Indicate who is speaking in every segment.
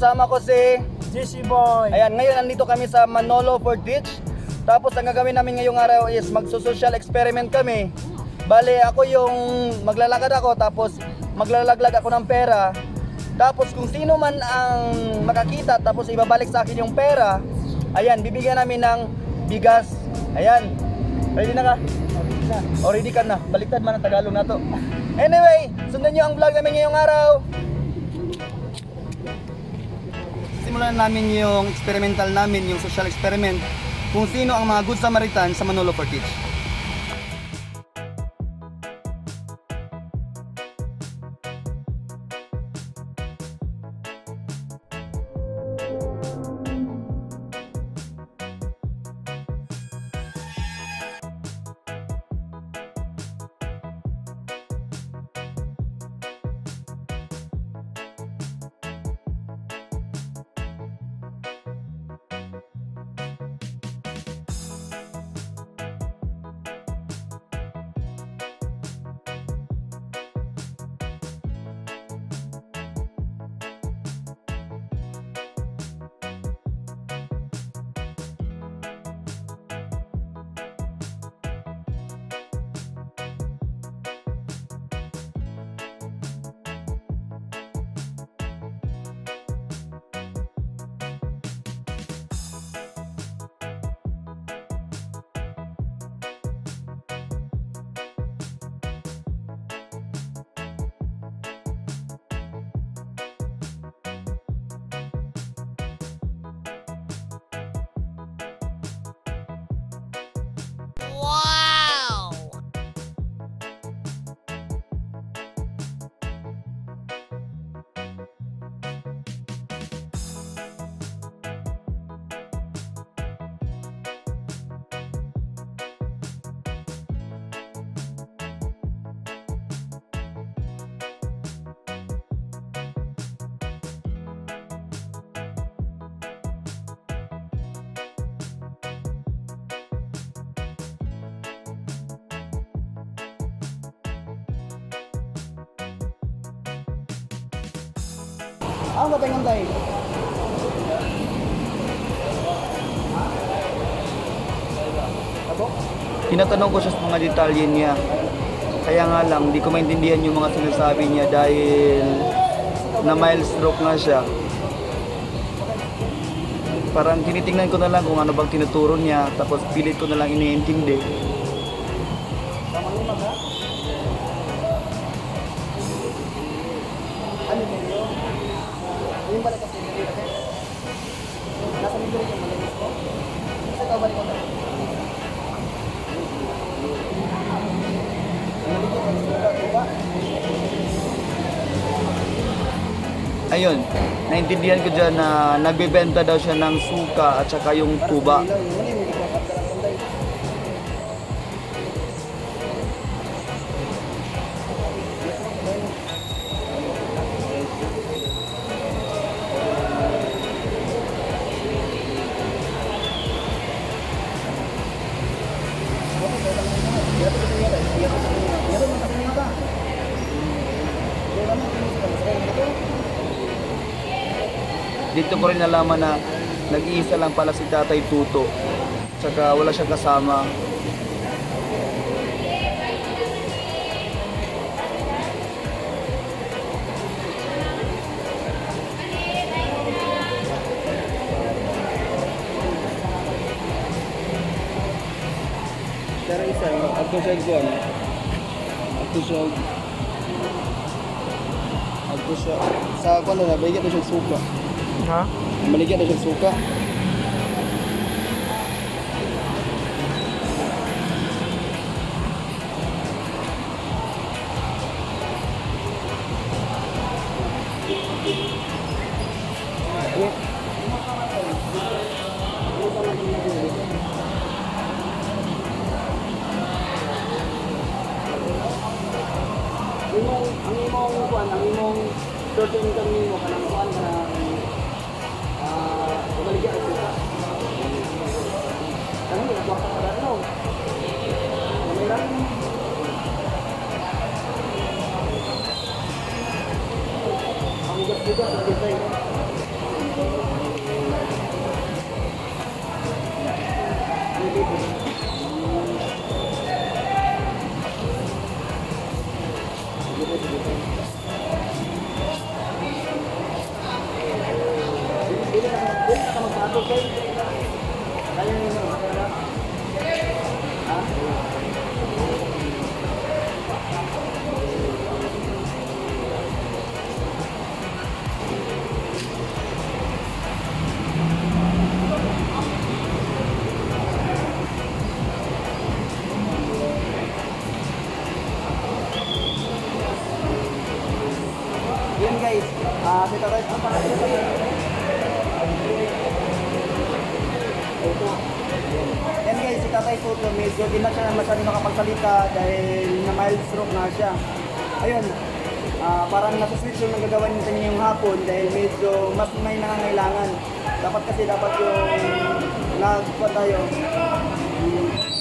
Speaker 1: kasama ko si
Speaker 2: JC Boy.
Speaker 1: Ayan, ngayon nandito kami sa Manolo Fort Beach. Tapos ang gagawin namin ngayong araw is magso-social experiment kami. Bale, ako yung maglalakad ako, tapos maglalaglag ako ng pera. Tapos kung sino man ang makakita, tapos ibabalik sa akin yung pera, ayan, bibigyan namin ng bigas. Ayan, ready na ka? O ready ka na, baliktad man ang Tagalog na to. Anyway, sundan nyo ang vlog namin ngayong araw. Simulan namin yung experimental namin, yung social experiment, kung sino ang mga Good Samaritan sa Manolo Fort Beach. Ang katangan tayo. Tinatanong ko siya sa mga detalye niya. Kaya nga lang, di ko maintindihan yung mga sinasabi niya dahil na mild stroke nga siya. Parang tinitingnan ko na lang kung ano bang tinuturo niya, tapos pilit ko na lang iniintindi. Yung balik kasi hindi kasi nasa midro yung malinis ko. Kasi kabalik ko na. Ayun, naintindihan ko dyan na nagbebenta daw siya ng suka at saka yung tuba. Dito ko rin nalaman na nag-iisa lang pala si Tatay Tuto. Tsaka wala siyang kasama. Pero isa, ako siya guwan. Ako siya sa ako na nabigyan na siya suka. Ha? Maligyan na siya suka. Ang imong total income nimo kanang kuan kanang baligya ang suka. Kami nagwak ka na no. Kamera. Ang gasto sa design. Yun guys, kita guys, ang pangalan ko. Yan guys, si Tatay Tuto, medyo di na siya masyadong makapagsalita dahil na mild stroke na siya. Ayun, parang nasa-switch yung nagagawa niya yung hapon dahil medyo mas may nangangailangan. Dapat yung nagpa tayo,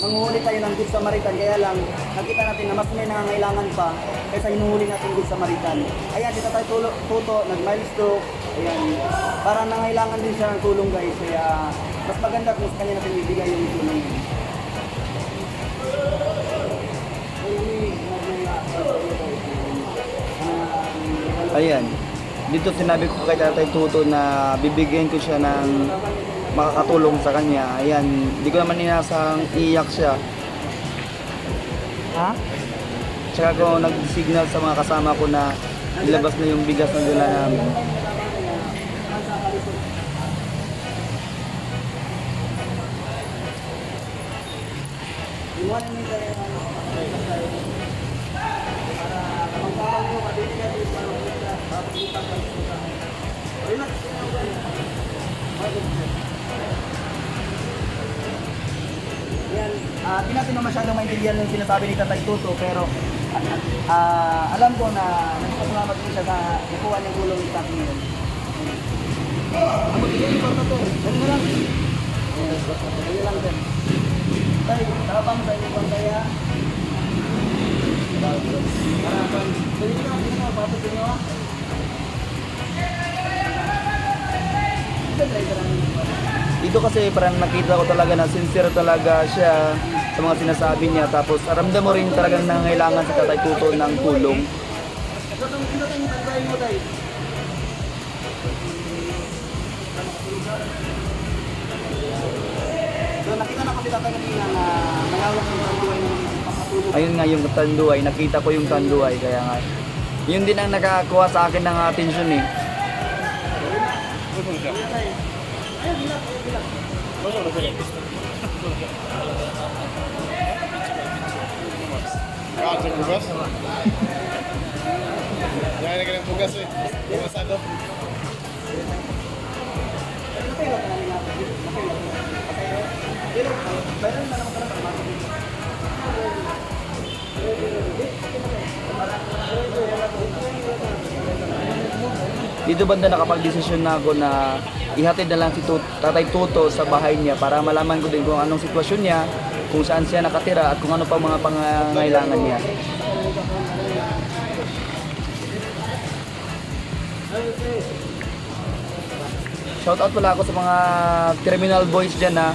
Speaker 1: manghuhuli tayo ng Good Samaritan, kaya lang nakita natin na mas may nangangailangan pa kaysa hinuhuli natin Good Samaritan. Ayan, si Tatay Tuto, nag-mild stroke, ayan, parang nangailangan din siya ng tulong guys, kaya mas maganda kung sa kanya natin ibigay yung tulong.
Speaker 2: Ayan, dito sinabi ko kay Tatay Tuto na bibigyan ko siya ng makakatulong sa kanya. Ayan, hindi ko naman inasang iiyak siya.
Speaker 1: Ha?
Speaker 2: Tsaka ko nag-signal sa mga kasama ko na ilabas na yung bigas na dala namin.
Speaker 1: Di natin na masyadong maintindihan yung sinasabi ni Tatay Tuto, pero alam ko na nagpasalamat din siya sa nakuha niyang tulong sa akin ngayon. Ang magiging ko na to, ganun na lang. Ganun lang din. Tay, tabang sa inyo bang kaya? Harapan. Ganun na, ganun na, patod din nyo.
Speaker 2: Dito kasi parang nakita ko talaga na sincere talaga siya sa mga sinasabi niya. Tapos ramdam mo rin talagang nangangailangan sa Tatay Tuto ng tulong.
Speaker 1: Nakita na kasi tatay kanina na mayawak yung tanduay ng pagkatulog.
Speaker 2: Ayun nga yung tanduay, nakita ko yung tanduay. Kaya nga, yun din ang nakakuha sa akin ng atensyon eh.
Speaker 3: Tugas? Jangan nak kena tugas ni. Tugas ada.
Speaker 2: Dito banda nakapag-desisyon na ako na ihatid na lang si Tatay Tuto sa bahay niya para malaman ko din kung anong sitwasyon niya, kung saan siya nakatira at kung ano pa mga pangangailangan niya. Shoutout pala ako sa mga terminal boys dyan ha.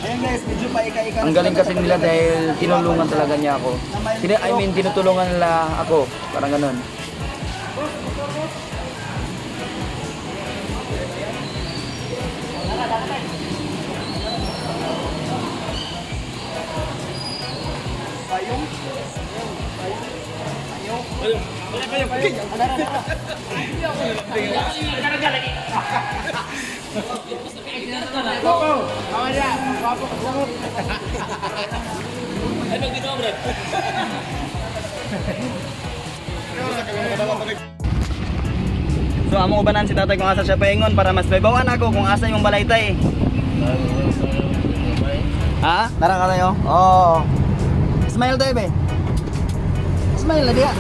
Speaker 1: Ayan guys, medyo paika-ika.
Speaker 2: Ang galing kasi nila dahil tinulungan talaga niya ako. Tinutulungan nila ako. Parang ganun.
Speaker 1: So among ubanan si tatay kung asa siya paingon para mas baybawan ako kung asa yung balaytay. Ha? Tara ka tayo? Oo. Smile tayo be. Smile na diya.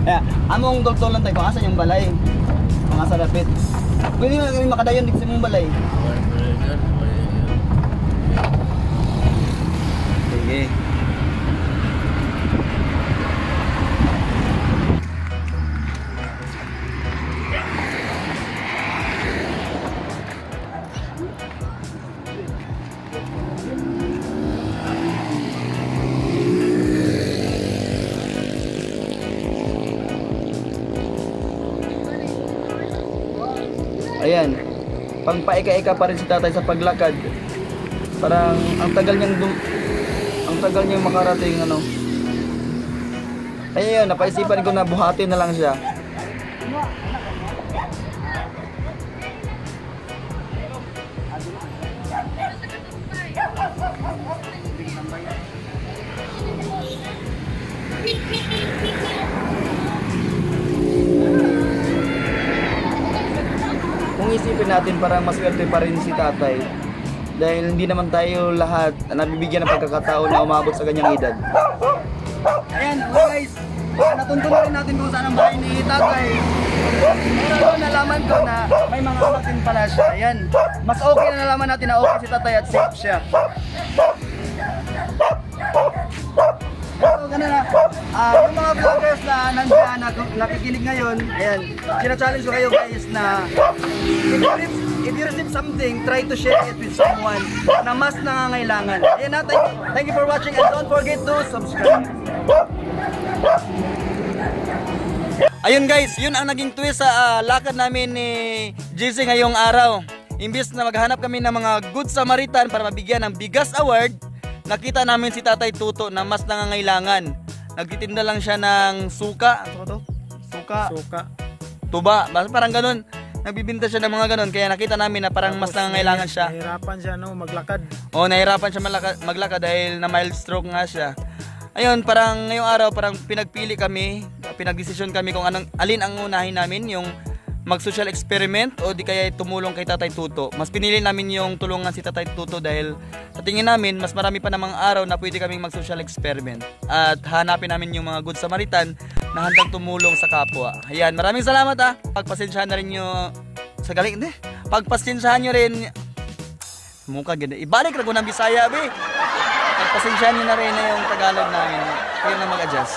Speaker 1: Yeah, among tultulan tayo kung asa yung balay. Kung asa lapit. Pwede na kami makadayon dito sa mong balay. Sige.
Speaker 2: pang paika-ika pa rin si tatay sa paglakad. Parang ang tagal niyang makarating ano. Ayun, napaisipan ko na buhatin na lang siya. Kung isipin natin, parang maswerte pa rin si tatay dahil hindi naman tayo lahat nabibigyan ng pagkakataon na umabot sa ganyang edad.
Speaker 1: Ayan, guys, natunto na rin natin kung saan ang bahay ni tatay. Pero nalaman ko na may mga anak din pala siya. Ayan, mas okay na nalaman natin na okay si tatay at safe siya. So, ganun na. Yung mga vloggers na nandiyan, nakikinig ngayon, ayan, sina-challenge ko kayo guys na if you receive something, try to share it with someone na mas nangangailangan. Ayan na, thank you for watching and don't forget to subscribe. Ayun guys, yun ang naging twist sa lakad namin ni JC ngayong araw. Imbis na maghanap kami ng mga Good Samaritan para mabigyan ng Bigas Award, nakita namin si Tatay Tuto na mas nangangailangan. Nagtitinda lang siya ng suka. Ano to? Suka. Tuba. Parang ganun. Nagbibinta siya ng mga ganun. Kaya nakita namin na parang mas nangangailangan siya.
Speaker 4: Nahirapan siya no, maglakad.
Speaker 1: Oo, nahirapan siya maglakad dahil na mild stroke nga siya. Ayun, parang ngayong araw parang pinagpili kami, pinagdesisyon kami kung alin ang unahin namin, yung mag-social experiment o di kaya tumulong kay Tatay Tuto. Mas pinili namin yung tulungan si Tatay Tuto dahil sa tingin namin mas marami pa namang araw na pwede kaming mag-social experiment. At hanapin namin yung mga Good Samaritan na handang tumulong sa kapwa. Ayan, maraming salamat Pagpasensyahan na rin nyo sa galing, hindi. Pagpasensyahan nyo rin, mukha ganda. Ibalik na ko ng Bisaya, be. Pagpasensyahan nyo na rin na yung Tagalog namin. Kayo na mag-adjust.